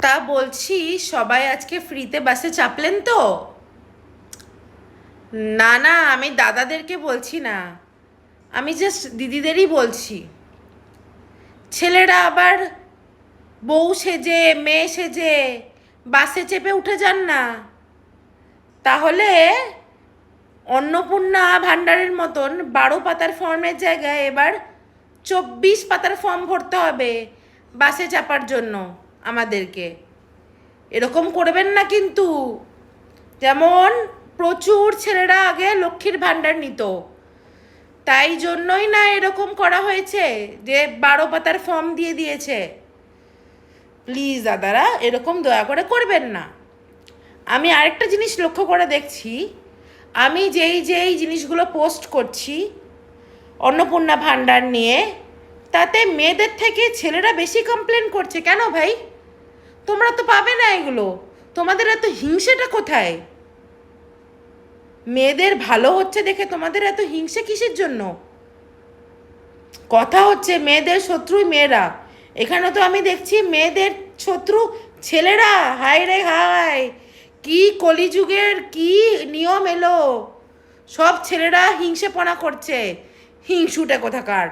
তা বলছি, সবাই আজকে ফ্রিতে বাসে চাপলেন তো? না না, আমি দাদাদেরকে বলছি না, আমি জাস্ট দিদিদেরই বলছি। ছেলেরা আবার বউ সেজে মেয়ে সেজে বাসে চেপে উঠে যান না, তাহলে অন্নপূর্ণা ভাণ্ডারের মতন 12 পাতার ফর্মের জায়গায় এবার 24 পাতার ফর্ম ভরতে হবে বাসে চাপার জন্য আমাদেরকে। এরকম করবেন না কিন্তু। যেমন প্রচুর ছেলেরা আগে লক্ষ্মীর ভাণ্ডার নিত, তাই জন্যই না এরকম করা হয়েছে যে 12 পাতার ফর্ম দিয়ে দিয়েছে। প্লিজ দাদারা, এরকম দয়া করে করবেন না। আমি আরেকটা জিনিস লক্ষ্য করে দেখছি, আমি যেই যেই জিনিসগুলো পোস্ট করছি অন্নপূর্ণা ভাণ্ডার নিয়ে, তাতে মেয়েদের থেকে ছেলেরা বেশি কমপ্লেন করছে। কেন ভাই? তোমরা তো পাবে না এগুলো, তোমাদের এত হিংসেটা কোথায়? মেয়েদের ভালো হচ্ছে দেখে তোমাদের এত হিংসে কিসের জন্য? কথা হচ্ছে মেয়েদের শত্রুই মেয়েরা, এখানে তো আমি দেখছি মেয়েদের শত্রু ছেলেরা। হায় রে হায়, কি কলিযুগের কি নিয়ম এলো! সব ছেলেরা হিংসেপনা করছে, হিংসুটে কোথাকার।